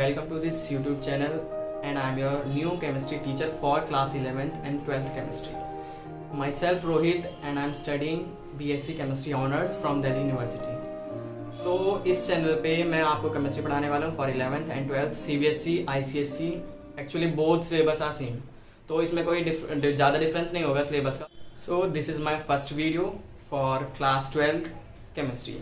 welcome to this YouTube channel, and I am your new chemistry teacher for class 11th and 12th chemistry. Myself Rohit, and I am studying BSc Chemistry Honors from Delhi University. So इस channel पे मैं आपको chemistry पढ़ाने वाला हूँ for 11th and 12th CBSE, ICSE. Actually both syllabus are same, तो इसमें कोई ज़्यादा डिफरेंस नहीं होगा सिलेबस का. So this is my first video for class 12th chemistry.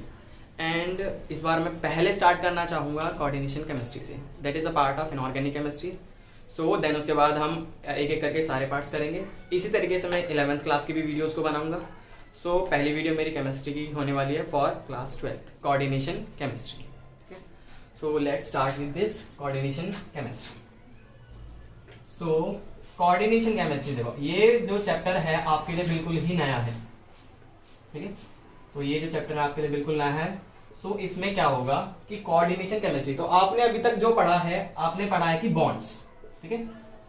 And इस बार मैं पहले स्टार्ट करना चाहूँगा कोऑर्डिनेशन केमिस्ट्री से. That is a part of inorganic chemistry. So then उसके बाद हम एक एक करके सारे पार्ट्स करेंगे. इसी तरीके से मैं 11th क्लास की भी वीडियोज़ को बनाऊँगा. सो पहली वीडियो मेरी केमिस्ट्री की होने वाली है for class 12th coordination chemistry. So let's start with this coordination chemistry. So coordination chemistry, देखो ये जो चैप्टर है आपके लिए बिल्कुल ही नया है. ठीक है, तो ये जो चैप्टर आपके लिए बिल्कुल नया है. सो इसमें क्या होगा कि कोऑर्डिनेशन केमिस्ट्री, तो आपने अभी तक जो पढ़ा है, आपने पढ़ा है कि बॉन्ड्स. ठीक है,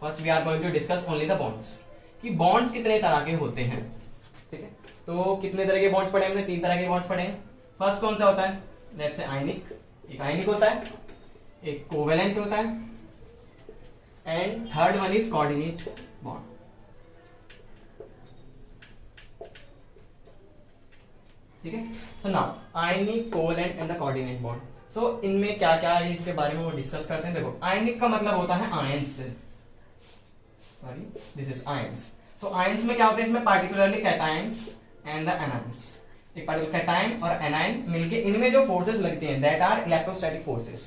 first we are going to discuss only the bonds, कि बॉन्ड्स कितने तरह के होते हैं. ठीक है, तो कितने तरह के बॉन्ड्स पढ़े हमने? 3 तरह के बॉन्ड्स पढ़े हैं. फर्स्ट कौन सा होता है? लेट्स से आयनिक. एक आयनिक होता है, एक कोवेलेंट होता है, and third one is coordinate bond. ठीक है, so now ionic, covalent and the coordinate bond. So इनमें क्या क्या है इसके बारे में वो डिस्कस करते हैं. देखो आयनिक का मतलब होता है ions. Sorry, this is ions. तो आयंस में क्या होता है? इसमें particularly cations and the anions. एक पार्टिकुलर कैटायन और एनायन मिलके इनमें जो फोर्सेस लगती हैं that are electrostatic forces.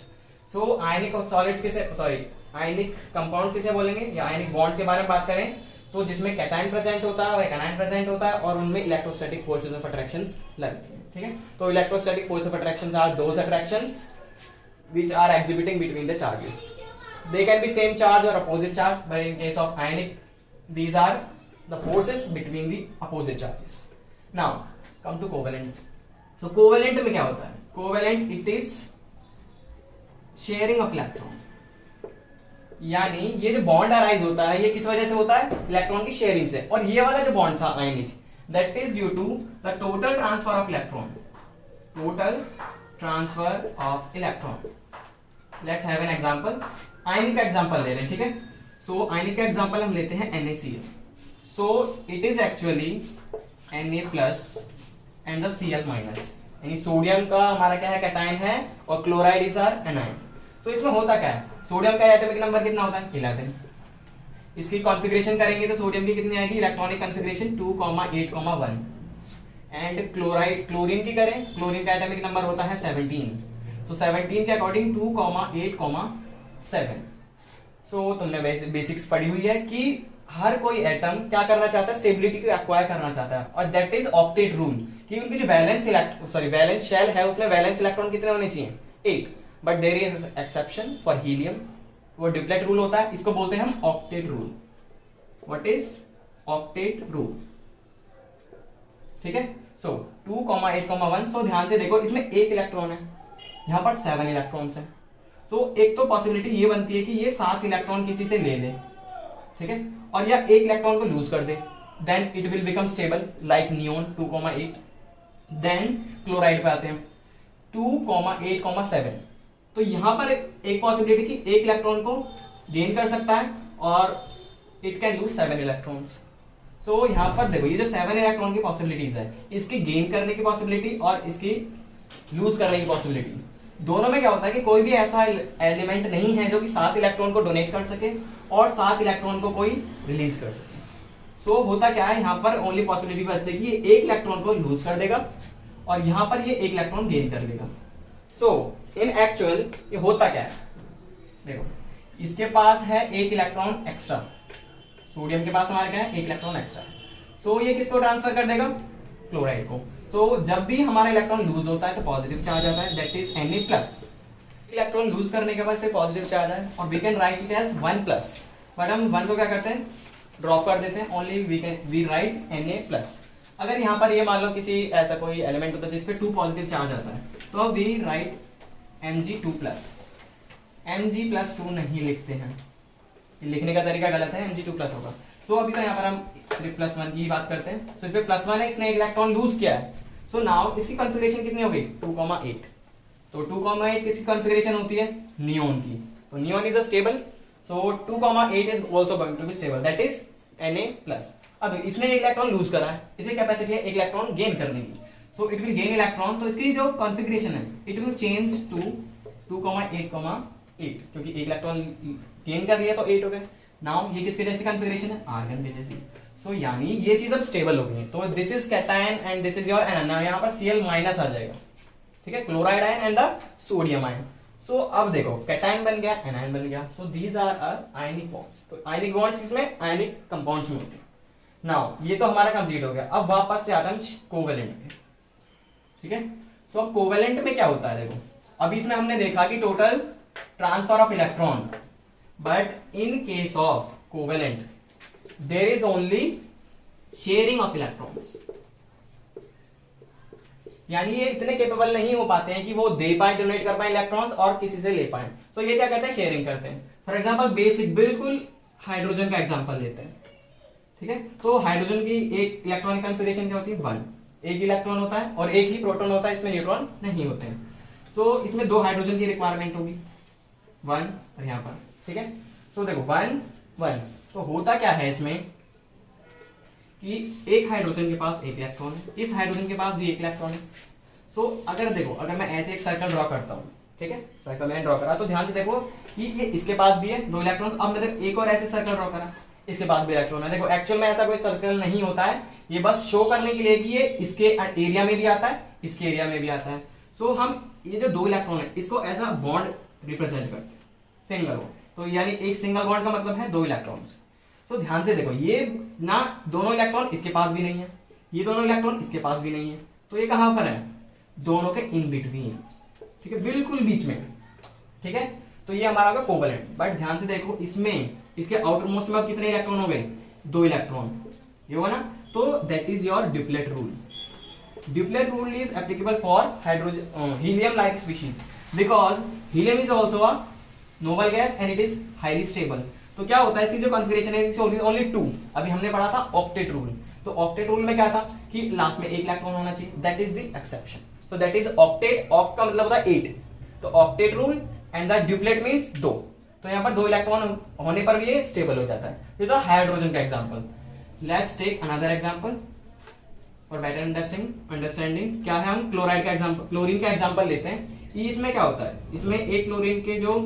So ionic solids किसे, सॉरी आयनिक कंपाउंड्स किसे बोलेंगे, या आयनिक बॉन्ड्स के बारे में बात करें तो जिसमें कैटायन प्रेजेंट होता है और एक एनायन प्रेजेंट होता है और उनमें इलेक्ट्रोस्टैटिक फोर्सेस ऑफ अट्रैक्शंस लगती हैं. ठीक है, तो electrostatic force of attractions are those attractions which are exhibiting between the charges. They can be same charge और opposite charge, but in case of ionic these are the forces between the opposite charges. Now come to covalent. So covalent में क्या होता है? Covalent it is sharing of electron. यानी ये जो bond arise होता है ये किस वजह से होता है? इलेक्ट्रॉन की शेयरिंग से. और ये वाला जो बॉन्ड था ionic, that is due to the total transfer of electron. Total transfer of electron. Let's have an example. Ionic का एग्जांपल ले रहे हैं. ठीक है, सो आयनिक का एग्जांपल हम लेते हैं NaCl. So it is actually Na plus and the Cl minus. यानी सोडियम का हमारा क्या है? कैटायन है, और क्लोराइड इज आर एनायन. सो इसमें होता क्या है? सोडियम का एटॉमिक नंबर कितना होता है? 11. इसकी कॉन्फ़िगरेशन करेंगे तो सोडियम की कितनी आएगी? Electronic configuration 2,8,1. एंड क्लोरीन की करें, क्लोरीन का एटॉमिक नंबर होता है 17. तो 17 के अकॉर्डिंग 2,8,7. सो तुमने बेसिक्स पढ़ी हुई है कि हर कोई एटम क्या करना चाहता है? स्टेबिलिटी को एक्वायर करना चाहता है, और दैट इज ऑक्टेट रूल, कि उनकी जो वैलेंस शेल है उसमें वैलेंस इलेक्ट्रॉन कितने होने चाहिए? 8. But there is exception for helium, वो डिप्लेट रूल होता है. इसको बोलते हैं हम octet rule. What is octet rule? ठीक है, सो 2,8,1. सो ध्यान से देखो, इसमें एक इलेक्ट्रॉन है, यहां पर 7 इलेक्ट्रॉन्स हैं. सो एक तो पॉसिबिलिटी ये बनती है कि ये 7 इलेक्ट्रॉन किसी से ले ले. ठीक है, और या एक इलेक्ट्रॉन को लूज कर दे, then it will become stable like neon 2,8. Then chloride पे आते हैं 2,8,7. तो यहां पर एक पॉसिबिलिटी कि एक इलेक्ट्रॉन को गेन कर सकता है और इट कैन लूज 7 इलेक्ट्रॉन्स. सो यहां पर देखो ये जो 7 इलेक्ट्रॉन की पॉसिबिलिटीज है, इसकी गेन करने की पॉसिबिलिटी और इसकी लूज करने की पॉसिबिलिटी, दोनों में क्या होता है कि कोई भी ऐसा एलिमेंट नहीं है जो कि 7 इलेक्ट्रॉन को डोनेट कर सके और 7 इलेक्ट्रॉन को कोई रिलीज कर सके. सो होता क्या है, यहां पर ओनली पॉसिबिलिटी बचती है कि ये एक इलेक्ट्रॉन को लूज कर देगा और यहां पर ये एक इलेक्ट्रॉन गेन कर लेगा. सो इन एक्चुअल ये होता क्या है? देखो इसके पास है एक इलेक्ट्रॉन एक्स्ट्रा, सोडियम के पास हमारे क्या है? एक इलेक्ट्रॉन एक्स्ट्रा. सो ये किसको ट्रांसफर कर देगा? क्लोराइड को. तो जब भी हमारा इलेक्ट्रॉन लूज होता है तो पॉजिटिव चार्ज आता है, that is Na+. Electron lose करने के बाद से पॉजिटिव चार्ज आए और we can write it as 1+. But हम 1 को क्या करते हैं? ड्रॉप कर देते हैं. Only we write Na+. अगर यहाँ पर ये मान लो किसी ऐसा कोई एलिमेंट होता है जिसपे 2 पॉजिटिव चार्ज आता है, तो वी राइट Mg2+. Mg+2 नहीं लिखते हैं, लिखने का तरीका गलत है, Mg2+ होगा. सो अभी तो यहाँ पर हम सिर्फ +1 की बात करते हैं. सो इस पे +1 है, इसने एक इलेक्ट्रॉन लूज किया है. सो नाउ इसकी कॉन्फ़िगरेशन कितनी हो गई? 2,8. तो 2,8 किसकी कॉन्फ़िगरेशन होती है? नियोन की. तो neon is a stable, so 2,8 is also going to be stable, that is Na+. अब इसने एक इलेक्ट्रॉन लूज करा है, इसे कैपेसिटी है एक इलेक्ट्रॉन गेन करने की, so it will gain electron, तो इसकी जो कॉन्फ़िगरेशन है इट विल चेंज टू 2,8,8, क्योंकि एक इलेक्ट्रॉन गेन कर लिया तो 8 हो गए. नाउ ये किसके जैसी कॉन्फ़िगरेशन है, आर्गन के जैसी. सो यानी ये चीज अब स्टेबल हो गई है. तो this is cation and this is your anion, यहाँ पर Cl- आ जाएगा, ठीक है, chloride ion and the sodium ion. So अब देखो कैटायन बन गया, एनायन बन गया. So these are ionic bonds. तो आयनिक बॉन्ड्स किसमें, आयनिक कंपाउंड्स में होते हैं. नाउ ये तो हमारा कंप्लीट हो गया. अब वापस से आते हैं कोवेलेंट पे, ठीक है. सो अब कोवेलेंट में क्या होता है, देखो अभी इसमें हमने देखा कि total transfer of electron, but in case of covalent there is only sharing of electrons. यानी ये इतने केपेबल नहीं हो पाते हैं कि वो दे पाए, डोनेट कर पाए इलेक्ट्रॉन्स और किसी से ले पाए. तो ये क्या करते हैं, शेयरिंग करते हैं. फॉर एग्जांपल बेसिक बिल्कुल हाइड्रोजन का एग्जांपल लेते हैं, ठीक है. तो हाइड्रोजन की एक इलेक्ट्रॉनिक कॉन्फ़िगरेशन क्या होती है, 1. एक इलेक्ट्रॉन होता है और एक ही प्रोटॉन होता है, इसमें न्यूट्रॉन नहीं होते हैं. सो इसमें 2 हाइड्रोजन की रिक्वायरमेंट होगी, 1 और यहाँ पर, ठीक है. सो देखो 1 1. तो होता क्या है इसमें कि एक हाइड्रोजन के पास एक इलेक्ट्रॉन है, इस हाइड्रोजन के पास भी एक इलेक्ट्रॉन है. सो अगर देखो, अगर मैं ऐसे एक सर्कल ड्रॉ करता हूँ, ठीक है, सर्कल मैंने ड्रॉ करा, तो ध्यान से देखो कि ये इसके पास भी है 2 इलेक्ट्रॉन. अब मैंने एक और ऐसे सर्कल ड्रॉ करा, इसके पास भी इलेक्ट्रॉन है. देखो एक्चुअल में ऐसा कोई सर्कल नहीं होता है, ये बस शो करने के लिए कि ये इसके एरिया में भी आता है, इसके एरिया में भी आता है. सो हम ये जो 2 इलेक्ट्रॉन है इसको एज अ बॉन्ड रिप्रेजेंट करते हैं, सिंगल बॉन्ड. तो यानी एक सिंगल बॉन्ड का मतलब है 2 इलेक्ट्रॉन्स. तो ध्यान से देखो, ये ना दोनों इलेक्ट्रॉन इसके पास भी नहीं है, ये दोनों इलेक्ट्रॉन इसके पास भी नहीं है, तो ये कहां पर है, दोनों के इन बिटवीन, ठीक है, बिल्कुल बीच में, ठीक है. तो ये हमारा होगा कोवेलेंट. बट ध्यान से देखो, इसमें इसके आउटर मोस्ट में अब कितने इलेक्ट्रॉन हो गए, 2 इलेक्ट्रॉन, ये हुआ ना. तो that is your duplet rule. Duplet rule is applicable for hydrogen helium like species, because helium is also a noble gas and it is highly stable. तो क्या होता है, इसकी जो कॉन्फ़िगरेशन है ओनली 2. अभी हमने पढ़ा था ऑक्टेट रूल. तो ऑक्टेट रूल में क्या था कि लास्ट में एक इलेक्ट्रॉन होना चाहिए, that is the exception. So that is octet. Oct का मतलब होता है 8. तो octet rule and the duplet means 2. तो यहाँ पर 2 इलेक्ट्रॉन होने पर भी ये स्टेबल हो जाता है. ये तो हाइड्रोजन का example. Let's take another example for better understanding. क्या है, हम क्लोराइड का एग्जांपल, क्लोरीन का एग्जांपल लेते हैं. इसमें क्या होता है, इसमें एक क्लोरीन के जो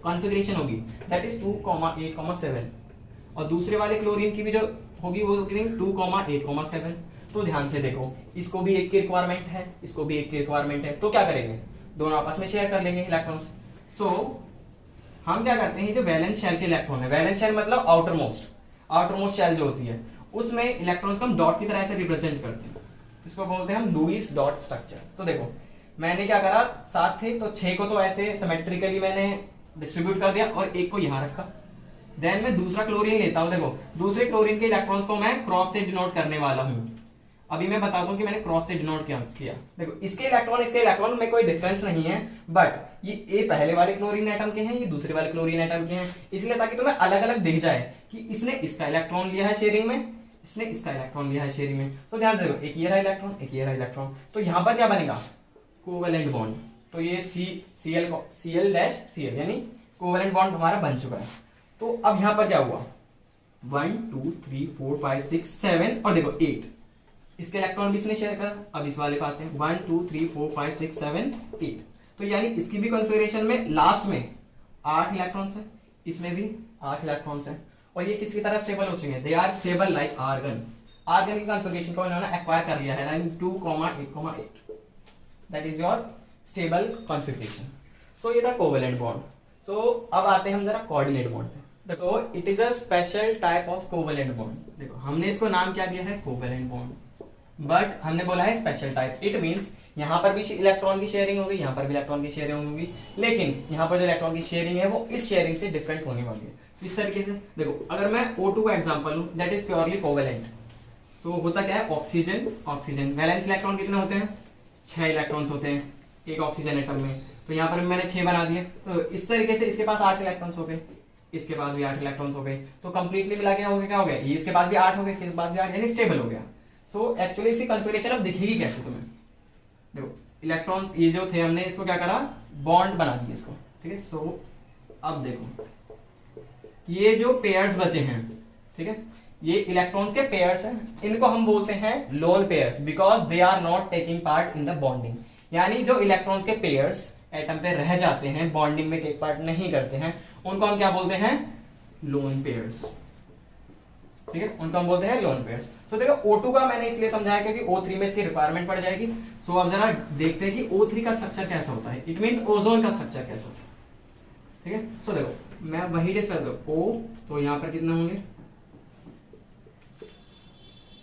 कॉन्फ़िगरेशन होगी दैट इज 2,8,7 और दूसरे वाले क्लोरीन की भी जो होगी वो 2,8,7. तो ध्यान से देखो, इसको भी एक की रिक्वायरमेंट है, इसको भी एक की रिक्वायरमेंट है. तो क्या करेंगे, दोनों आपस में शेयर कर लेंगे इलेक्ट्रॉन्स. सो हम क्या करते हैं, जो वैलेंस शेल के इलेक्ट्रॉन है, वैलेंस शेल मतलब आउटर मोस्ट शेल जो होती है, उसमें इलेक्ट्रॉन्स को हम डॉट की तरह से रिप्रेजेंट करते हैं. इसको बोलते हैं हम लुईस डॉट स्ट्रक्चर. तो देखो मैंने क्या करा, 7 थे तो 6 को तो ऐसे सिमेट्रिकली मैंने डिस्ट्रीब्यूट कर दिया और एक को यहां रखा. देन मैं दूसरा क्लोरीन लेता हूं. देखो दूसरे क्लोरीन के इलेक्ट्रॉन्स को मैं क्रॉस से डिनोट करने वाला हूं. अभी मैं बताता हूं कि मैंने क्रॉस से डिनोट किया. देखो इसके इलेक्ट्रॉन में कोई डिफरेंस नहीं है, बट ये पहले वाले क्लोरीन एटम के हैं, ये दूसरे वाले क्लोरीन एटम के हैं, इसलिए ताकि तुम्हें अलग अलग दिख जाए कि इसने इसका इलेक्ट्रॉन लिया है शेयरिंग में, इसने इसका इलेक्ट्रॉन लिया है शेयरिंग में. तो ध्यान से देखो, एक ये रहा इलेक्ट्रॉन, एक ये रहा इलेक्ट्रॉन. तो यहां पर क्या बनेगा, कोवेलेंट बॉन्ड. तो ये Cl यानी कोवेलेंट बॉन्ड हमारा बन चुका है. तो अब यहां पर क्या हुआ, 1 2 3 4 5 6 7 और देखो 8. इसके इलेक्ट्रॉन भी इसने शेयर करा. अब इस वाले पे आते हैं, 1 2 3 4 5 6 7 8. तो यानी इसकी भी कॉन्फ़िगरेशन में लास्ट में 8 इलेक्ट्रॉन्स है, इसमें भी 8 इलेक्ट्रॉन्स है. और ये किसकी तरह स्टेबल हो चुके हैं, they are stable like argon. Argon की कॉन्फ़िगरेशन को इन्होंने एक्वायर कर लिया है, यानी 2,8,8. That is your stable configuration. So ये था कोवेलेंट बॉन्ड. तो अब आते हैं हम जरा कोऑर्डिनेट बॉन्ड पे. देखो it is a special type of covalent bond. देखो हमने इसको नाम क्या दिया है, कोवेलेंट बॉन्ड, बट हमने बोला है स्पेशल टाइप. इट मींस यहाँ पर भी इलेक्ट्रॉन की शेयरिंग होगी, यहाँ पर भी इलेक्ट्रॉन की शेयरिंग होगी, लेकिन यहाँ पर जो इलेक्ट्रॉन की शेयरिंग है वो इस शेयरिंग से डिफरेंट होने वाली है. इस तरीके से देखो, अगर मैं O2 का एग्जांपल लूं, दैट इज प्योरली कोवेलेंट. सो होता क्या है, ऑक्सीजन वैलेंस इलेक्ट्रॉन कितने होते हैं, 6 इलेक्ट्रॉन्स होते हैं एक ऑक्सीजन एटम में. तो यहाँ पर मैंने 6 बना दिए. तो इस तरीके से इसके पास 8 इलेक्ट्रॉन्स हो गए, इसके पास भी 8 इलेक्ट्रॉन्स हो गए. तो कंप्लीटली मिला के क्या हो गया, ये इसके पास भी 8 हो गए, इसके पास भी 8, यानी स्टेबल हो गया. सो एक्चुअली इसकी कॉन्फ़िगरेशन अब दिखेगी कैसे तुम्हें. देखो इलेक्ट्रॉन्स ये जो थे, हमने इसको क्या करा, बॉन्ड बना दिया इसको, ठीक है. सो अब देखो ये जो पेयर्स बचे हैं, ठीक है, ये इलेक्ट्रॉन्स के पेयर्स हैं, इनको हम बोलते हैं lone pairs because they are not taking part in the bonding. यानी जो इलेक्ट्रॉन्स के पेयर्स एटम पे रह जाते हैं, बॉन्डिंग में टेक पार्ट नहीं करते हैं, उनको हम क्या बोलते हैं? Lone pairs. ठीक है, उनको हम बोलते हैं लोन पेयर्स। तो देखो O2 का मैंने इसलिए समझाया क्योंकि O3 में इसकी रिक्वायरमेंट पड़ जाएगी। सो अब जरा देखते हैं कि O3 का स्ट्रक्चर कैसा होता है, इट मींस ओजोन का स्ट्रक्चर कैसा होता है। ठीक है, सो देखो मैं वही डिस्कस करूं O, तो यहां पर कितने होंगे?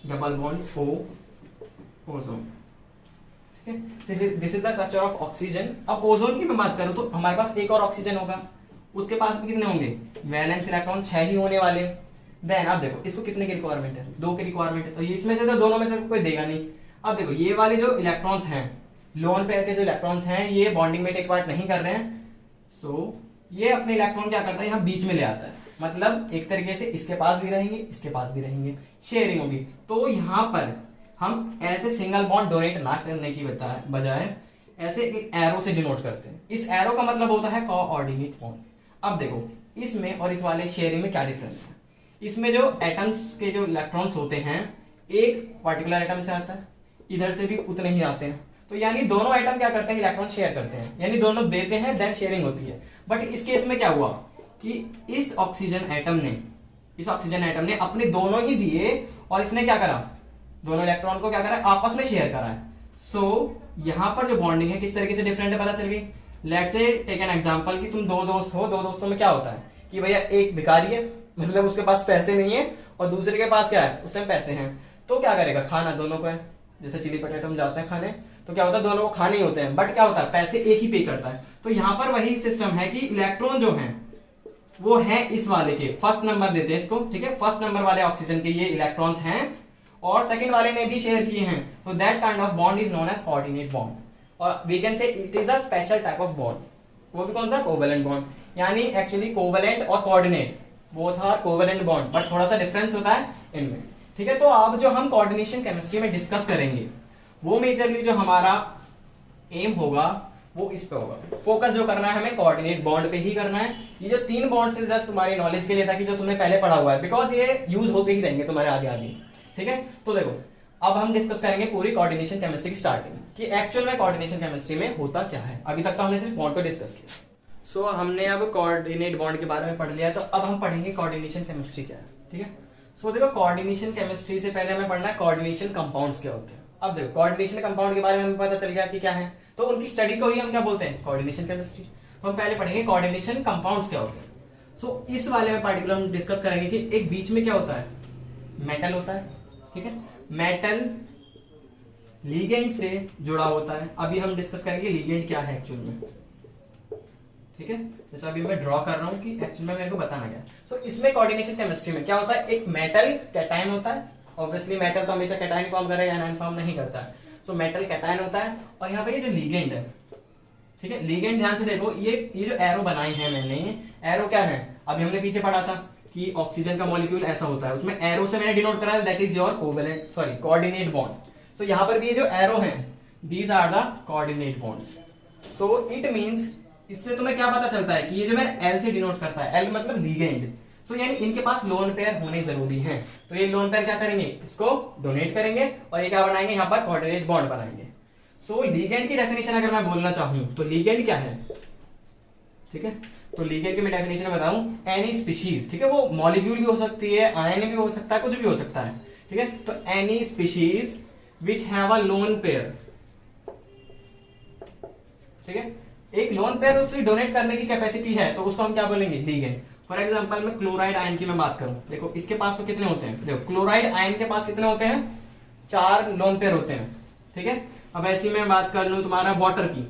Double bond O, ozone. ठीक है, this is the structure of oxygen. अब ओजोन की मैं बात करूं तो हमारे पास एक और ऑक्सीजन होगा, उसके पास भी कितने होंगे? वैलेंस इलेक्ट्रॉन 6 ही होने वाले। देन अब देखो इसको कितने की रिक्वायरमेंट है? 2 की रिक्वायरमेंट है, तो ये इसमें से तो दोनों में से कोई देगा नहीं। अब देखो ये वाले जो इलेक्ट्रॉन्स हैं, लोन पेयर के जो इलेक्ट्रॉन्स हैं, ये बॉन्डिंग में टेक पार्ट नहीं कर रहे हैं। सो ये अपने इलेक्ट्रॉन क्या करता है, यहाँ बीच में ले आता है, मतलब एक तरीके से इसके पास भी रहेंगे, इसके पास भी रहेंगे, शेयरिंग होगी। तो यहाँ पर हम ऐसे सिंगल बॉन्ड डोनेट ना करने की बजाय ऐसे एक एरो से डिनोट करते हैं। इस एरो का मतलब होता है कोऑर्डिनेट बॉन्ड। अब देखो इसमें और इस वाले शेयरिंग में क्या डिफरेंस है? इसमें जो एटम्स के जो इलेक्ट्रॉन्स होते हैं, एक पर्टिकुलर एटम से आता है, इधर से भी उतने ही आते हैं। तो यानी दोनों एटम क्या करते हैं? इलेक्ट्रॉन शेयर करते हैं, यानी दोनों देते हैं, देन शेयरिंग होती है। बट इस केस में क्या हुआ कि इस ऑक्सीजन एटम ने अपने दोनों ही दिए और इसने क्या करा? दोनों इलेक्ट्रॉन को क्या करा? आपस में शेयर करा है। सो यहां पर जो बॉन्डिंग है किस तरीके से डिफरेंट है पता चल गई। Let's say take an example कि तुम दो दोस्त हो, दो दोस्तों में क्या होता है कि भैया एक भिखारी है, मतलब उसके पास पैसे नहीं है, और दूसरे के पास क्या है? उस टाइम पैसे हैं। तो क्या करेगा? खाना दोनों को है। जैसे चिली पटेटो हम जाते हैं खाने, तो क्या होता है? दोनों को खाने ही होते हैं, बट क्या होता है? पैसे एक ही पे करता है। तो यहाँ पर वही सिस्टम है कि इलेक्ट्रॉन जो है वो है इस वाले के, फर्स्ट नंबर देते हैं इसको, ठीक है, फर्स्ट नंबर वाले ऑक्सीजन के ये इलेक्ट्रॉन्स हैं और सेकंड वाले ने भी शेयर किए हैं। तो that kind of bond is known as coordinate bond, और we can say it is a special type of bond. वो भी कौन सा? Covalent bond. यानी एक्चुअली कोवेलेंट और coordinate both are covalent bond, but थोड़ा सा डिफरेंस होता है इनमें। ठीक है, तो अब जो हम कोऑर्डिनेशन केमिस्ट्री में डिस्कस करेंगे वो मेजरली जो हमारा एम होगा वो इस पे होगा। फोकस जो करना है हमें कोऑर्डिनेट बॉन्ड पे ही करना है। ये जो 3 बॉन्ड से जस्ट तुम्हारी नॉलेज के लिए था कि जो तुमने पहले पढ़ा हुआ है, बिकॉज ये यूज होते ही रहेंगे तुम्हारे आगे आगे। ठीक है, तो देखो अब हम डिस्कस करेंगे पूरी कोऑर्डिनेशन केमिस्ट्री की स्टार्टिंग कि एक्चुअल में कोऑर्डिनेशन केमिस्ट्री में होता क्या है। अभी तक तो हमने सिर्फ बॉन्ड को डिस्कस किया। सो हमने अब कोऑर्डिनेट बॉन्ड के बारे में पढ़ लिया है, तो अब हम पढ़ेंगे कोऑर्डिनेशन केमिस्ट्री क्या है। ठीक है, सो देखो कोऑर्डिनेशन केमिस्ट्री से पहले हमें पढ़ना है कोऑर्डिनेशन कंपाउंड्स क्या होते हैं। अब देखो कोऑर्डिनेशन कंपाउंड के बारे में हमें पता चल गया कि क्या है, तो उनकी स्टडी को ही हम क्या बोलते हैं? Coordination chemistry. तो हम पहले पढ़ेंगे कोऑर्डिनेशन कंपाउंड्स क्या होते हैं। सो इस वाले में पार्टिकुलर हम डिस्कस करेंगे कि एक बीच में क्या होता है? मेटल होता है। ठीक है, मेटल लिगेंड से जुड़ा होता है। अभी हम डिस्कस करेंगे लिगेंड क्या है एक्चुअल में। ठीक है, जैसे अभी मैं ड्रॉ कर रहा हूं कि एक्चुअल में मेरे को बताना क्या है। सो इसमें कोऑर्डिनेशन केमिस्ट्री में क्या होता है? एक मेटल कैटायन होता है। ऑब्वियसली मेटल तो हमेशा कैटायन फॉर्म करेगा, एनायन फॉर्म नहीं करता है। सो मेटल कैटायन होता है, और यहाँ पे ये जो लिगेंड है, ठीक है, लिगेंड ध्यान से देखो, ये जो एरो बनाई है मैंने, एरो क्या है? अभी हमने पीछे पढ़ा था कि ऑक्सीजन का मॉलिक्यूल ऐसा होता है, उसमें एरो से मैंने डिनोट करा है, that is your covalent sorry coordinate bond. So यहाँ पर भी ये जो एरो है, these are the coordinate bonds. So it means इससे तुम्हें क्या पता चलता है कि ये जो मैंने एल से डिनोट करता है, एल मतलब लिगेंड। सो यानी इनके पास लोन पेयर होने जरूरी है। तो ये लोन पेयर क्या करेंगे? इसको डोनेट करेंगे और ये क्या बनाएंगे? यहाँ पर कोऑर्डिनेट बॉन्ड बनाएंगे। सो लिगेंड की डेफिनेशन अगर मैं बोलना चाहूं तो लिगेंड क्या है? ठीक है, तो लिगेंड की मैं डेफिनेशन बताऊं, एनी स्पीशीज। ठीक है, वो मॉलिक्यूल भी हो सकती है, आयन भी हो सकता है, कुछ भी हो सकता है। ठीक है, तो any species which have a lone pair. ठीक है, एक लोन पेयर उससे डोनेट करने की कैपेसिटी है, तो उसको हम क्या बोलेंगे? लिगेंड। फॉर एग्जांपल मैं क्लोराइड आयन की मैं बात करूं, देखो इसके पास तो कितने होते हैं? देखो क्लोराइड आयन के पास कितने होते हैं? 4 लोन पेयर होते हैं। ठीक है, अब ऐसी मैं बात कर लूं तुम्हारा वाटर की,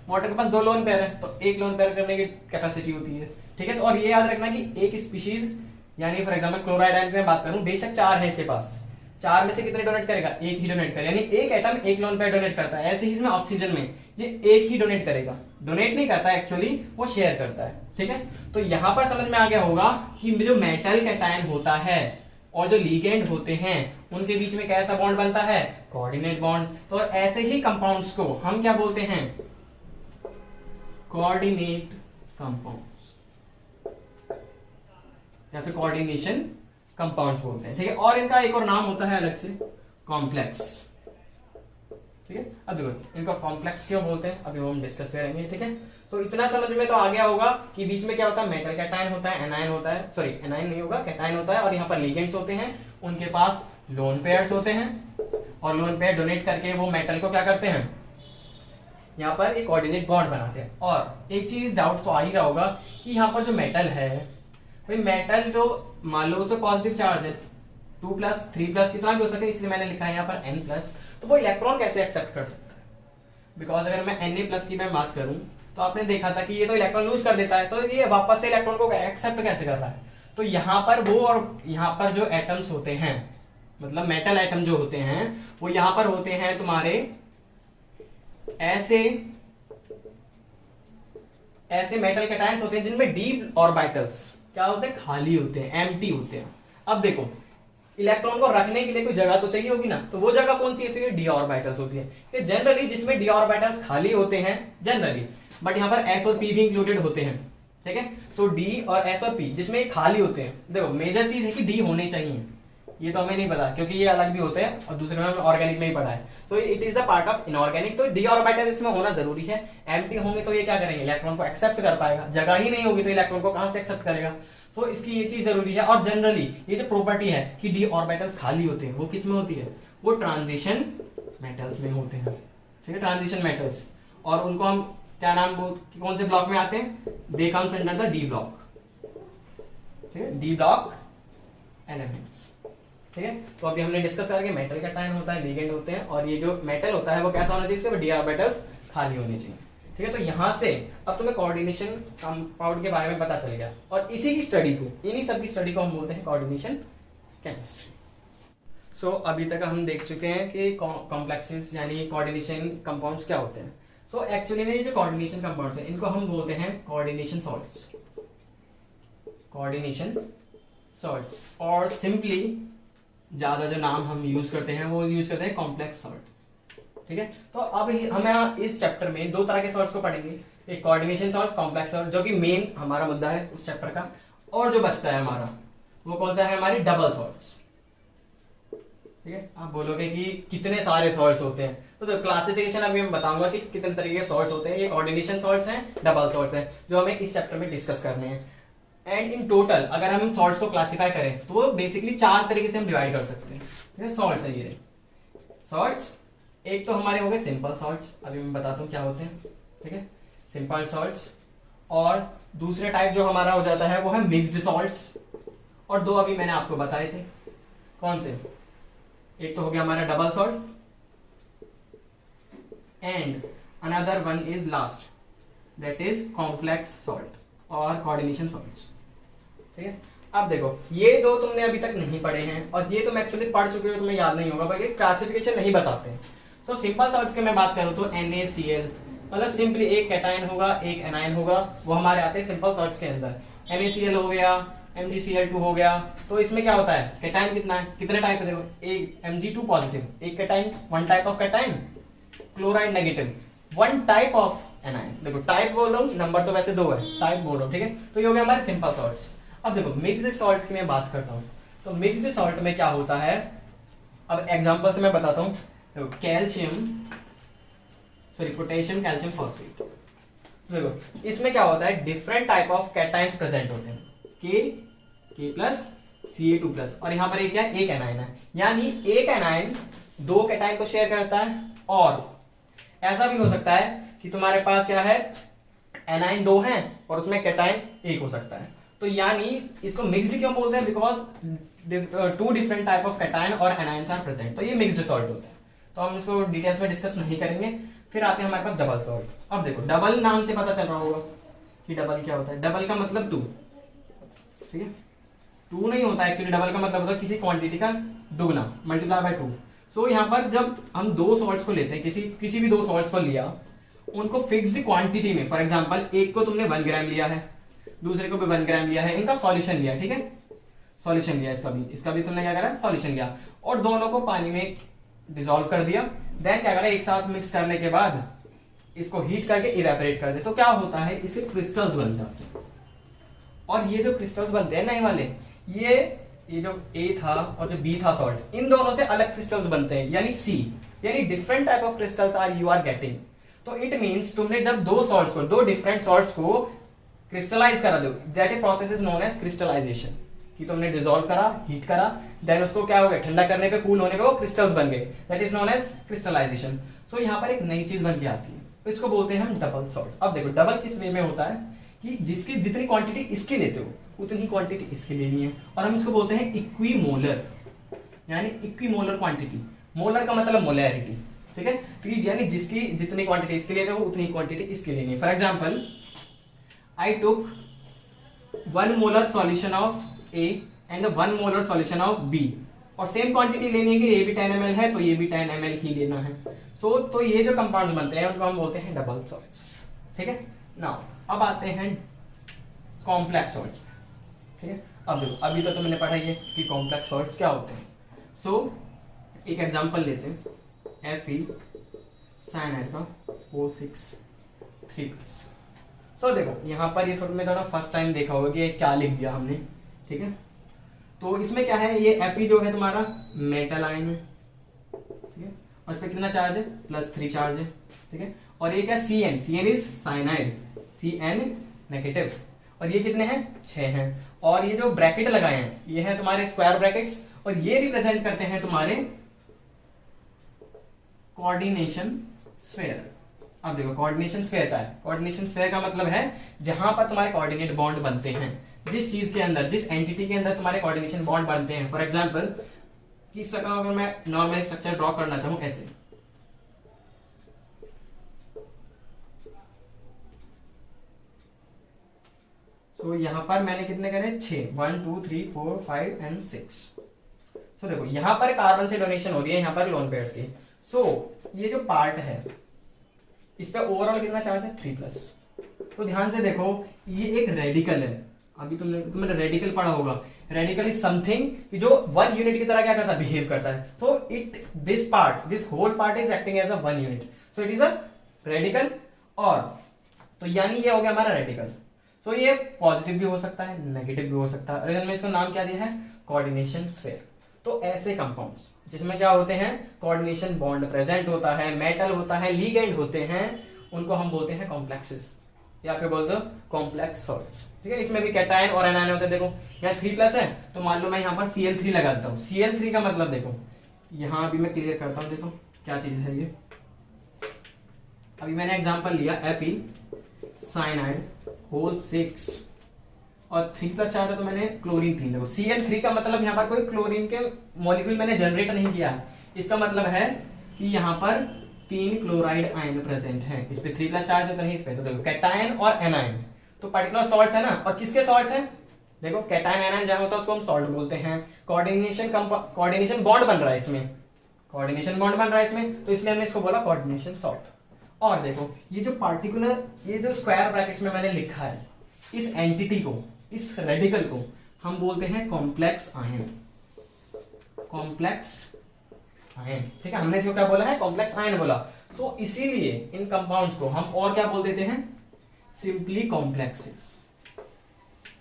वाटर के पास 2 लोन पेयर है, तो 1 लोन पेयर करने की कैपेसिटी होती है। ठीक है, तो और ये याद रखना कि एक स्पीशीज, यानी फॉर एग्जांपल क्लोराइड आयन की मैं बात करूं, बेशक 4 है इसके पास, 4 में से कितने डोनेट करेगा? 1 ही डोनेट करेगा, यानी एक एटम 1 लोन पेयर डोनेट करता है। ऐसे ही इसमें ऑक्सीजन में ये 1 ही डोनेट करेगा, डोनेट नहीं करता एक्चुअली, वो शेयर करता है। ठीक है, तो यहां पर समझ में आ गया होगा कि जो मेटल कैटायन होता है और जो लिगेंड होते हैं उनके बीच में कैसा बॉन्ड बनता है? Coordinate bond. तो ऐसे ही कंपाउंड्स को हम क्या बोलते हैं? कोऑर्डिनेट कंपाउंड्स या फिर कोऑर्डिनेशन कंपाउंड्स बोलते हैं, ठीक है। और इनका एक और नाम होता है अलग से, कॉम्प्लेक्स, ठीक है। अब देखो इनका कॉम्प्लेक्स क्यों बोलते हैं अभी हम डिस्कस करेंगे, ठीक है। तो इतना समझ में तो आ गया होगा कि बीच में क्या होता है, मेटल कैटायन होता है, एनायन होता है, सॉरी एनायन नहीं होगा, कैटायन होता है, और यहाँ पर लिगेंड्स होते हैं, उनके पास लोन पेयर्स होते हैं, और लोन पेयर डोनेट करके वो मेटल को क्या करते हैं, यहाँ पर एक कोऑर्डिनेट बॉन्ड बनाते हैं। और एक चीज डाउट तो आ ही रहा होगा कि यहाँ पर जो मेटल है भाई, मेटल जो मान लो उस पर पॉजिटिव चार्ज है 2+, 3+, कितना भी हो सके, इसलिए मैंने लिखा है यहाँ पर N+, तो वो इलेक्ट्रॉन कैसे एक्सेप्ट कर सकता है, बिकॉज अगर मैं Na+ की मैं बात करूं तो आपने देखा था कि ये तो इलेक्ट्रॉन लूज कर देता है, तो ये वापस से इलेक्ट्रॉन को एक्सेप्ट कैसे कर रहा है। तो यहाँ पर वो और यहाँ पर जो एटम्स होते हैं, मतलब मेटल एटम जो होते हैं वो यहाँ पर होते हैं तुम्हारे ऐसे मेटल कैटायंस होते हैं जिनमें डी ऑर्बिटल्स क्या होते हैं, खाली होते हैं, एम्प्टी होते हैं। अब देखो इलेक्ट्रॉन को रखने के लिए कोई जगह तो चाहिए होगी ना, तो वो जगह कौन सी होती है, डी ऑर्बिटल्स होती है। कि जनरली जिसमें डी ऑर्बिटल्स खाली होते हैं जनरली, बट यहाँ पर एस और पी भी इंक्लूडेड होते हैं, ठीक है। तो डी और एस और पी जिसमें खाली होते हैं, देखो मेजर चीज है कि डी होने चाहिए, ये तो हमें नहीं पता क्योंकि ये अलग भी होते हैं, और दूसरे में हमने ऑर्गेनिक में ही पढ़ा है। तो it is the part of inorganic, तो डी ऑर्बिटल इसमें होना जरूरी है। एम्प्टी होंगे तो ये क्या करेंगे, इलेक्ट्रॉन को एक्सेप्ट कर पाएगा, जगह ही नहीं होगी तो इलेक्ट्रॉन को कहां से एक्सेप्ट करेगा। तो इसकी ये चीज जरूरी है। और जनरली ये जो प्रॉपर्टी है कि डी ऑर्बिटल्स खाली होते हैं, वो किस में होती है, वो ट्रांजिशन मेटल्स में होते हैं, ठीक है, ट्रांजिशन मेटल्स। और उनको हम क्या नाम कौन से ब्लॉक में आते हैं, they comes under the D block, ठीक है, डी ब्लॉक एलिमेंट्स, ठीक है। तो अभी हमने डिस्कस करके मेटल कैटायन होता है, लिगेंड होते हैं, और ये जो मेटल होता है वो कैसा होना चाहिए, इसके डी ऑर्बिटल्स खाली होने चाहिए, ठीक है। तो यहां से अब तुम्हें कोऑर्डिनेशन कंपाउंड के बारे में पता चल गया, और इसी की स्टडी को, इन्हीं सब की स्टडी को हम बोलते हैं कोऑर्डिनेशन केमिस्ट्री। सो अभी तक हम देख चुके हैं कि कॉम्प्लेक्सेस यानी कोऑर्डिनेशन कंपाउंड्स क्या होते हैं। सो एक्चुअली में ये जो कोऑर्डिनेशन कंपाउंड्स हैं इनको हम बोलते हैं कोऑर्डिनेशन सॉल्ट्स, कोऑर्डिनेशन सॉल्ट्स, और सिंपली ज्यादा जो नाम हम यूज करते हैं वो यूज करते हैं कॉम्प्लेक्स सॉल्ट, ठीक है। तो अब हम इस चैप्टर में दो तरह के सॉल्ट्स को पढ़ेंगे, एक कोऑर्डिनेशन सॉल्ट, कॉम्प्लेक्स सॉल्ट, जो कि मेन हमारा मुद्दा है उस चैप्टर का। और जो बचता है हमारा वो कौन सा है, हमारी डबल सॉल्ट्स, ठीक है। आप बोलोगे कि कितने सारे सॉल्ट्स होते हैं, तो क्लासिफिकेशन अभी मैं बताऊंगा कि कितने तरीके के सॉल्ट्स होते हैं। ये कोऑर्डिनेशन सॉल्ट्स हैं, डबल सॉल्ट्स हैं, जो हमें इस चैप्टर में डिस्कस करने हैं। एंड इन टोटल अगर हम सॉल्ट्स को क्लासिफाई करें तो वो बेसिकली 4 तरीके से हम डिवाइड कर सकते हैं, ठीक है। सॉल्ट्स है ये सॉल्ट्स, एक तो हमारे हो गए सिंपल सॉल्ट्स, अभी मैं बताता हूँ क्या होते हैं, ठीक है, सिंपल सॉल्ट्स। और दूसरे टाइप जो हमारा हो जाता है वो है मिक्स्ड सॉल्ट्स, और दो अभी मैंने आपको बताए थे, कौन से, एक तो हो गया हमारा double salt, and another one is last, that is complex salt और कोऑर्डिनेशन सॉल्ट्स, ठीक है। अब देखो ये दो तुमने अभी तक नहीं पढ़े हैं, और ये तुम एक्चुअली पढ़ चुके हो, तुम्हें याद नहीं होगा, भाई क्लासिफिकेशन नहीं बताते हैं। तो सिंपल सॉल्ट्स की मैं बात करूं तो NaCl, मतलब सिंपली एक कैटायन होगा एक एनायन होगा, वो हमारे आते हैं सिंपल सॉल्ट्स के अंदर। NaCl हो गया, MgCl2 हो गया, तो इसमें क्या होता है, कैटायन कितना है, कितने टाइप है, देखो एक Mg2 पॉजिटिव, एक cation, one type of cation, chloride negative, one type of anion. देखो टाइप बोल रहा हूँ, नंबर तो वैसे 2 है, टाइप बोल रहा हूँ, ठीक है। तो ये हो गया हमारे सिंपल सॉल्ट्स। अब देखो मिक्स्ड सॉल्ट की मैं बात करता हूँ, तो मिक्स्ड सॉल्ट में क्या होता है, अब एग्जांपल से मैं बताता हूँ। Calcium, sorry potassium calcium phosphate, देखो इसमें क्या होता है, different type of cations present होते हैं, K+ Ca2+, और यहाँ पर एक क्या है, एक एनायन है, यानी एक एनायन 2 कैटायन को शेयर करता है। और ऐसा भी हो सकता है कि तुम्हारे पास क्या है, एनायन 2 हैं और उसमें कैटायन 1 हो सकता है। तो यानी इसको मिक्स्ड क्यों बोलते हैं, because 2 different type of cation और एनायंस आर प्रेजेंट, तो ये मिक्स्ड सॉल्ट होता है। तो हम इसको डिटेल्स में डिस्कस नहीं करेंगे। फिर आते हैं हमारे पास डबल सॉल्ट। अब देखो डबल नाम से पता चल रहा होगा कि डबल क्या होता है, डबल का मतलब 2, ठीक है, 2 नहीं होता है एक्चुअली, डबल का मतलब होता है किसी क्वांटिटी का दुगना, मल्टीप्लाई बाय 2। सो यहाँ पर जब हम 2 सॉल्ट्स को लेते हैं, किसी भी 2 सॉल्ट्स को लिया, उनको फिक्स्ड क्वांटिटी में, फॉर एग्जांपल एक को तुमने 1 ग्राम लिया है, दूसरे को भी 1 ग्राम लिया है, इनका सॉल्यूशन लिया, ठीक है, सॉल्यूशन लिया, इसका भी तुमने क्या करा, सॉल्यूशन लिया, और दोनों को पानी में डिसॉल्व कर दिया। देन क्या करा, एक साथ मिक्स करने के बाद इसको हीट करके इवेपोरेट कर दे तो क्या होता है, इससे क्रिस्टल्स बन जाते हैं। और ये जो क्रिस्टल्स बनते हैं नए वाले, ये जो A था और जो B था सॉल्ट, इन दोनों से अलग क्रिस्टल्स बनते हैं, यानी C, यानी different type of crystals are you are getting. तो इट मींस तुमने जब दो डिफरेंट सॉल्ट्स को क्रिस्टलाइज करा दो, that is process is known as crystallisation. कि तुमने डिसॉल्व करा, हीट करा, देन उसको क्या हो गया, ठंडा करने पे, कूल होने पे वो क्रिस्टल्स बन गए, that is known as crystallisation. So यहाँ पर एक नई चीज बन के आती है, तो इसको बोलते हैं हम डबल सॉल्ट। अब देखो डबल किस वे में होता है कि जिसकी जितनी क्वांटिटी इसकी लेते हो उतनी क्वांटिटी इसकी लेनी है, और हम इसको बोलते हैं इक्विमोलर, यानी इक्विमोलर क्वांटिटी। मोलर का मतलब मोलैरिटी, ठीक है। तो यानी जिसकी जितनी क्वांटिटी इसके लेते हो उतनी क्वांटिटी इसकी लेनी है। For example I took 1 molar solution of A and 1 molar solution of B, और सेम क्वांटिटी लेनी है कि ये भी 10 ml है तो ये भी 10 ml ही लेना है। तो ये जो कंपाउंड्स बनते हैं उनको हम बोलते हैं डबल सॉल्ट्स, ठीक है। नाउ अब आते हैं कॉम्प्लेक्स सॉल्ट्स, ठीक है। अब देखो अभी तो तुमने पढ़ा ही है कि कॉम्प्लेक्स सॉल्ट्स क्या होते हैं। सो एक एग्जांपल लेते हैं, Fe साइनाइड का O6 3+। सो देखो यहाँ पर ये थोड़ा फर्स्ट टाइम देखा होगा कि क्या लिख दिया हमने, ठीक है। तो इसमें क्या है, ये Fe जो है तुम्हारा मेटल आयन है, ठीक है, और इस पे कितना चार्ज है, +3 चार्ज है, ठीक है। और ये क्या Cn is cyanide, Cn negative, और ये कितने हैं, 6 हैं। और ये जो ब्रैकेट लगाए हैं ये है तुम्हारे स्क्वायर ब्रैकेट्स, और ये रिप्रेजेंट करते हैं तुम्हारे कोऑर्डिनेशन स्फीयर। अब देखो कोऑर्डिनेशन स्फीयर का है, कोऑर्डिनेशन स्फीयर का मतलब है जहां पर तुम्हारे कोऑर्डिनेट बॉन्ड बनते हैं, जिस चीज के अंदर, जिस एंटिटी के अंदर तुम्हारे कोऑर्डिनेशन बॉन्ड बनते हैं। फॉर एग्जांपल किस तरह का अगर मैं नॉर्मल स्ट्रक्चर ड्रॉ करना चाहूं ऐसे, तो यहां पर मैंने कितने करे, 6, 1 2 3 4 5 एंड 6। तो देखो यहां पर कार्बन से डोनेशन हो रही है, यहां पर लोन पेयर्स की। सो ये जो पार्ट है इस पे ओवरऑल कितना चार्ज है, 3+। तो ध्यान से देखो ये एक रेडिकल है, अभी तुमने रेडिकल पढ़ा होगा। रेडिकल इज समथिंग कि जो 1 यूनिट की तरह क्या करता है, बिहेव करता है। So this whole part is acting as a 1 unit, so it is a radical. और तो यानी ये हो गया हमारा रेडिकल। सो ये पॉजिटिव भी हो सकता है, नेगेटिव भी हो सकता है, और हमने इसको नाम क्या दिया है, कोऑर्डिनेशन स्फीयर। तो ऐसे कंपाउंड्स जिसमें क्या होते हैं, कोऑर्डिनेशन बॉन्ड प्रेजेंट होता है, मेटल होता है, लिगेंड होते हैं, उनको हम बोलते हैं कॉम्प्लेक्सेस, या फिर बोलते हो कॉम्प्लेक्स सॉल्ट्स, ठीक है। इसमें भी कैटायन और एनायन होते हैं। देखो यहाँ 3+ है तो मान लो मैं यहाँ पर Cl3 लगा देता हूँ। Cl3 का मतलब देखो यहाँ अभी मैं क्लियर करता हूँ, देखो क्या चीज है ये। अभी मैंने एग्जांपल लिया Fe साइनाइड O6 और 3+ चार्ज है तो मैंने क्लोरीन 3। देखो Cl3 का मतलब यहाँ पर कोई क्लोरीन के मॉलिक्यूल मैंने जनरेट नहीं किया है, इसका मतलब है कि यहाँ पर 3 क्लोराइड आयन प्रेजेंट है। इस पे 3+ चार्ज है तो नहीं, इस पे तो देखो कैटायन और एनायन, तो पर्टिकुलर सॉल्ट्स है ना। और किसके सॉल्ट्स हैं, देखो कैटायन एनायन जहां होता है उसको हम सॉल्ट बोलते हैं। कोऑर्डिनेशन बॉन्ड बन रहा है इसमें, कोऑर्डिनेशन बॉन्ड बन रहा है इसमें, तो इसलिए हमने इसको बोला कोऑर्डिनेशन सॉल्ट। और देखो ये जो पार्टिकुलर, ये जो स्क्वायर ब्रैकेट्स में मैंने लिखा है, इस एंटिटी को, इस रेडिकल को हम बोलते हैं कॉम्प्लेक्स आयन, कॉम्प्लेक्स आयन, ठीक है। हमने इसको क्या बोला है, कॉम्प्लेक्स आयन बोला। तो इसीलिए इन कंपाउंड्स को हम और क्या बोल देते हैं, सिंपली कॉम्प्लेक्सेस,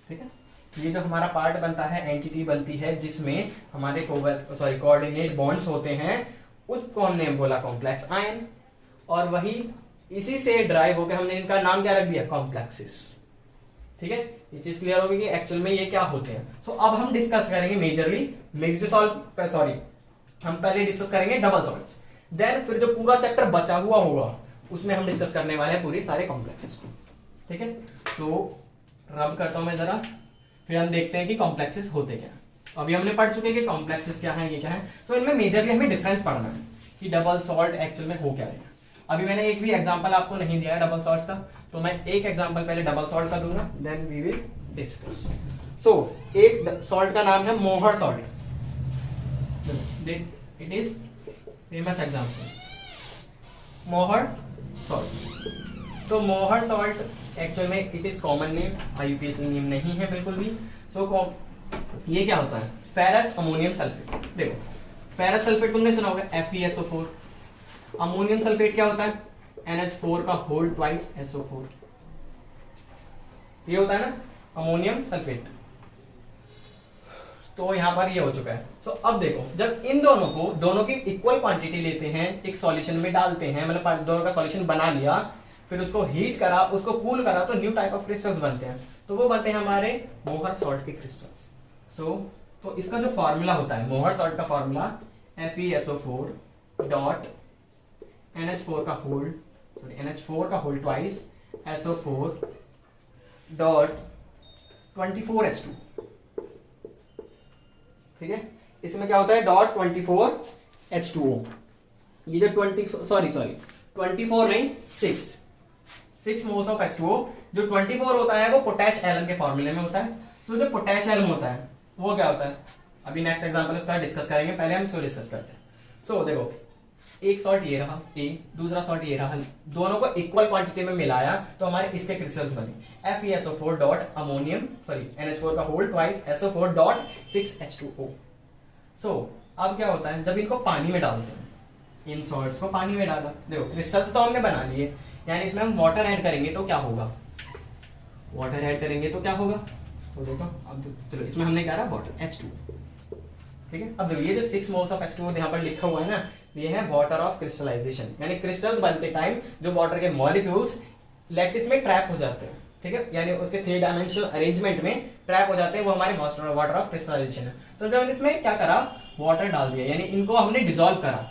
ठीक है। ये जो हमारा पार्ट बनता है, एंटिटी बनती है जिसमें हमारे कोऑर्डिनेट बॉन्ड्स होते हैं, उसको हमने बोला कॉम्प्लेक्स आयन, और वही इसी से ड्राइव होकर हमने इनका नाम क्या रख दिया, कॉम्प्लेक्सेस, ठीक है। ये चीज क्लियर होगी कि एक्चुअल में ये क्या होते हैं। सो अब हम डिस्कस करेंगे मेजरली मिक्स्ड सॉल्ट, सॉरी हम पहले डिस्कस करेंगे डबल सॉल्ट्स, देन फिर जो पूरा चैप्टर बचा हुआ होगा उसमें हम डिस्कस करने वाले हैं पूरी सारे कॉम्प्लेक्सेस को, ठीक है। तो रब करता हूं मैं जरा, फिर हम देखते हैं कि कॉम्प्लेक्सेस होते क्या। अभी हमने पढ़ चुके हैं कि कॉम्प्लेक्सेस क्या है, ये क्या है। तो इनमें मेजरली हमें डिफरेंस पढ़ना है कि डबल सॉल्ट एक्चुअल में हो क्या है। अभी मैंने एक भी एग्जांपल आपको नहीं दिया है डबल सॉल्ट्स का, तो मैं एक एग्जांपल पहले डबल सॉल्ट का दूंगा, देन वी विल डिस्कस। सो एक सॉल्ट का नाम है मोहर salt, it is famous example मोहर सॉल्ट। तो मोहर सॉल्ट एक्चुअल में it is common name, IUPAC name नहीं है बिल्कुल भी। सो ये क्या होता है, फेरस अमोनियम सल्फेट। देखो फेरस सल्फेट तुमने सुना होगा, FeSO4। अमोनियम सल्फेट क्या होता है, NH4 का होल ट्वाइस SO4, ये होता है ना अमोनियम सल्फेट। तो यहां पर ये हो चुका है। सो अब देखो, जब इन दोनों की इक्वल क्वांटिटी लेते हैं, एक सॉल्यूशन में डालते हैं, मतलब दोनों का सॉल्यूशन बना लिया, फिर उसको हीट करा, उसको कूल करा, तो न्यू टाइप ऑफ क्रिस्टल्स बनते हैं। तो वो बनते हैं हमारे मोहर सॉल्ट के क्रिस्टल्स। तो इसका जो फॉर्मूला होता है, मोहर सॉल्ट का फॉर्मूला FeSO4 डॉट NH4 का whole twice SO4 dot 24H2। ठीक है, इसमें क्या होता है डॉट 24H2O। ये जो 24 नहीं 6 मोल्स ऑफ H2O। जो 24 होता है वो पोटेश एलम के फॉर्मूले में होता है। तो जो पोटेश एलम होता है वो क्या होता है, अभी नेक्स्ट एग्जांपल इसका डिस्कस करेंगे, पहले हम इसको डिस्कस करते हैं। सो देखो, एक सॉल्ट ये रहा A, दूसरा सॉल्ट ये रहा, दोनों को इक्वल क्वांटिटी में मिलाया तो हमारे इसके क्रिस्टल्स बने FeSO4 डॉट NH4 का whole twice SO4 dot 6H2O। अब क्या होता है, जब इनको पानी में डालते हैं, इन सॉल्ट्स को पानी में डाला, देखो क्रिस्टल्स तो हमने बना लिए, यानी इसमें हम वाटर ऐड करेंगे तो क्या होगा, तो देखो अब चलो इसमें हमने क्या रहा वाटर H2। ठीक है, अब देखो ये जो 6 मोल्स ऑफ H2O यहाँ पर लिखा हुआ है ना, ये है वाटर ऑफ क्रिस्टलाइजेशन, यानी क्रिस्टल्स बनते टाइम जो वाटर के मॉलिक्यूल्स लैटिस में ट्रैप हो जाते हैं। ठीक है, यानी उसके 3 डायमेंशनल अरेंजमेंट में ट्रैप हो जाते हैं, वो हमारे वाटर ऑफ क्रिस्टलाइजेशन है। तो जब इसमें क्या करा, वाटर डाल दिया, यानी इनको हमने डिसॉल्व करा,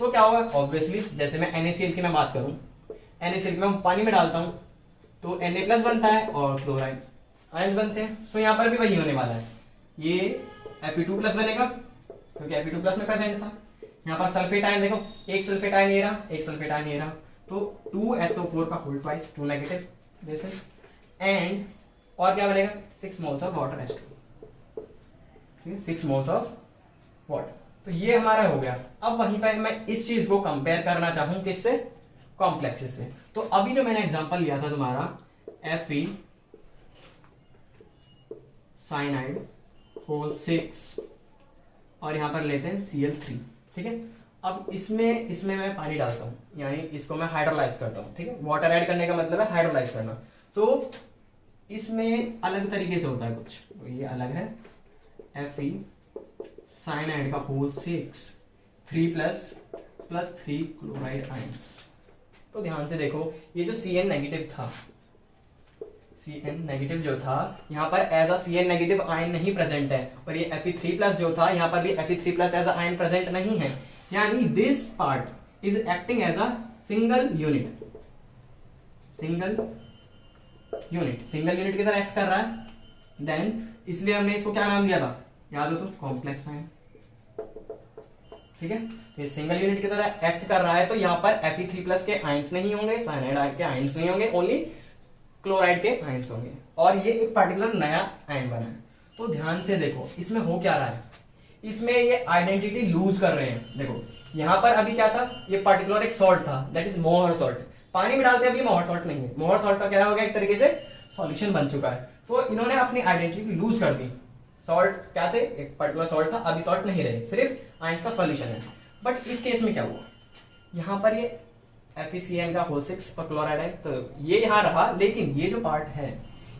तो क्या होगा, ऑब्वियसली जैसे मैं NaCl की मैं बात करूं, NaCl में पानी में डालता हूं तो Na+ बनता है और क्लोराइड आयन बनते हैं। सो यहाँ पर भी वही होने वाला है, ये Fe2+ बनेगा क्योंकि Fe2+ में प्रेजेंट था। यहाँ पर सल्फेट आयन देखो, एक सल्फेट आयन ये रहा, एक सल्फेट आयन ये रहा, तो 2SO4 का whole twice 2 negative this and और क्या बनेगा 6 मोल्स ऑफ वाटर H2। ठीक है, 6 मोल्स ऑफ वाटर। तो ये हमारा हो गया। अब वहीं पर मैं इस चीज को कंपेयर करना चाहूं किससे, कॉम्प्लेक्सेस से। तो अभी जो मैंने एग्जांपल लिया था तुम्हारा Fe साइनाइड होल 6 और यहां पर लेते हैं Cl3। ठीक है, अब इसमें मैं पानी डालता हूं, यानी इसको मैं हाइड्रोलाइज करता हूं। ठीक है, वाटर ऐड करने का मतलब है हाइड्रोलाइज करना। सो इसमें अलग तरीके से होता है कुछ, तो ये अलग है Fe साइनाइड का होल 6 3+ 3 क्लोराइड आयंस। तो ध्यान से देखो, ये जो Cn नेगेटिव था, Cn नेगेटिव जो था यहाँ पर as a Cn negative ion नहीं प्रेजेंट है, और ये Fe3+ जो था यहाँ पर भी Fe3+ as a ion present नहीं है, यानी this part is acting as a single unit की तरह एक्ट कर रहा है। देन इसलिए हमने इसको क्या नाम दिया था, याद हो तो, कॉम्प्लेक्स आयन। ठीक है, ये सिंगल यूनिट की तरह एक्ट कर रहा है, तो यहाँ पर Fe3+ के आयंस नहीं होंगे, साइनाइड के आयंस नहीं होंगे, ओनली क्लोराइड के आयंस होंगे, और ये एक पर्टिकुलर नया आयन बना है। तो ध्यान से देखो, इसमें हो क्या रहा है, इसमें ये आइडेंटिटी लूज कर रहे हैं। देखो यहाँ पर अभी क्या था, ये पर्टिकुलर एक सॉल्ट था, दैट इज मोहर सॉल्ट, पानी में डालते अभी मोहर सॉल्ट नहीं है, मोहर सॉल्ट का क्या हो गया, एक तरीके से सॉल्यूशन बन चुका है। तो इन्होंने अपनी आइडेंटिटी लूज कर दी, सॉल्ट क्या थे, एक पर्टिकुलर सॉल्ट था, अभी सॉल्ट नहीं रहे, सिर्फ आयंस का सॉल्यूशन है। बट इस केस में क्या हुआ, यहाँ पर ये FeCN का होल 6 और क्लोराइड है, तो ये यहाँ रहा, लेकिन ये जो पार्ट है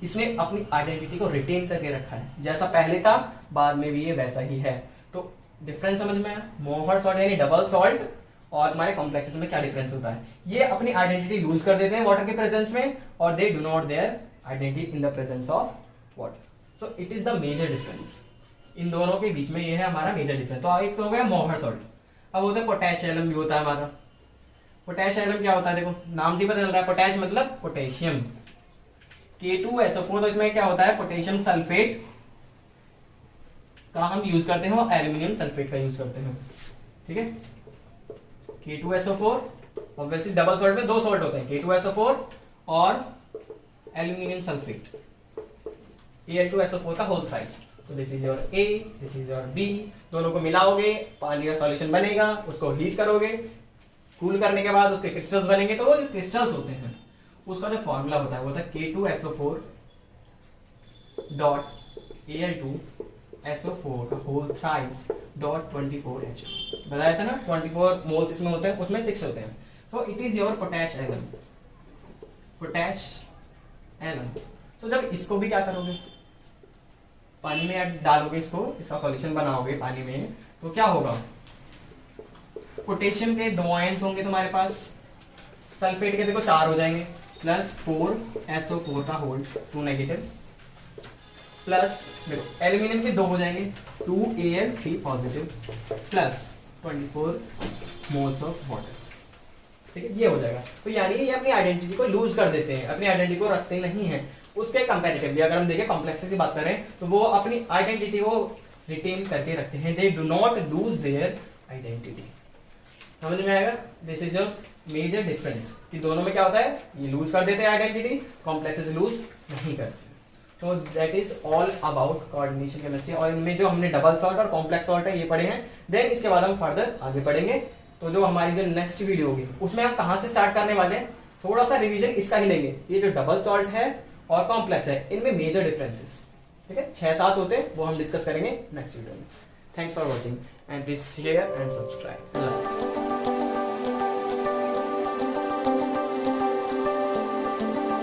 इसने अपनी आइडेंटिटी को रिटेन करके रखा है, जैसा पहले था बाद में भी ये वैसा ही है। तो डिफरेंस समझ में आया, मोहर सॉल्ट यानी डबल सॉल्ट और हमारे कॉम्प्लेक्सेस में क्या डिफरेंस होता है, ये अपनी आइडेंटिटी लूज कर देते हैं वाटर के प्रेजेंस में, और they do not their identity in the presence of water. So it is the major difference, इन दोनों के बीच में ये है हमारा मेजर डिफरेंस। तो एक तो हो गया मोहर सॉल्ट, अब होता है पोटेश एलम भी होता है हमारा। पोटेश एलम क्या होता है, देखो नाम से पता चल रहा है, पोटेश मतलब पोटेशियम, K2SO4, तो इसमें क्या होता है, पोटेशियम सल्फेट का हम यूज करते हैं, एल्यूमिनियम सल्फेट का यूज करते हैं। ठीक है, K2SO4, ऑब्वियसली डबल सॉल्ट में 2 सॉल्ट होते हैं, K2SO4 और एल्यूमिनियम सल्फेट, Al2SO4 का होल थ्राइस। तो this is your A, this is your B, दोनों को मिलाओगे, पानी का सॉल्यूशन बनेगा, उसको हीट करोगे, कूल करने के बाद उसके क्रिस्टल्स बनेंगे। तो वो जो क्रिस्टल्स होते हैं उसका जो फॉर्मूला होता है वो होता है K2SO4 डॉट Al2SO4 का होल थ्राइस डॉट 24H। बताया था ना 24 मोल्स इसमें होते हैं, उसमें 6 होते हैं। तो तो it is your potash alum, potash alum. तो जब इसको भी क्या करोगे, पानी में डालोगे, इसको इसका सॉल्यूशन बनाओगे पानी में, तो क्या होगा, पोटेशियम के 2 आयंस होंगे तुम्हारे पास, सल्फेट के देखो 4 हो जाएंगे, प्लस 4SO4 का होल 2 नेगेटिव, प्लस देखो एल्यूमिनियम के 2 हो जाएंगे 2Al3 positive, plus 24 moles of water. ठीक है, ये हो जाएगा। तो यानी ये अपनी आइडेंटिटी को लूज कर देते हैं, अपनी आइडेंटिटी को रखते नहीं हैं। उसके कंपैरेटिवली अगर हम देखें कॉम्प्लेक्सेस की बात करें तो वो अपनी आइडेंटिटी को रिटेन करके रखते हैं, they do not lose their identity. समझ में आएगा? This is your major difference कि दोनों में क्या होता है, ये लूज कर देते हैं आइडेंटिटी, कॉम्प्लेक्सेस लूज नहीं करते। तो that is all about coordination chemistry. और इनमें जो हमने डबल सॉल्ट और कॉम्प्लेक्स सॉल्ट है ये पढ़े हैं, देन इसके बाद हम फर्दर आगे पढ़ेंगे। तो जो हमारी जो नेक्स्ट वीडियो होगी उसमें हम कहां से स्टार्ट करने वाले हैं, थोड़ा सा रिवीजन इसका ही लेंगे। ये जो डबल सॉल्ट है और कॉम्प्लेक्स है इनमें मेजर डिफरेंसेस, ठीक है, 6-7 होते हैं, वो हम डिस्कस करेंगे नेक्स्ट वीडियो में। Thanks for watching and please share and subscribe.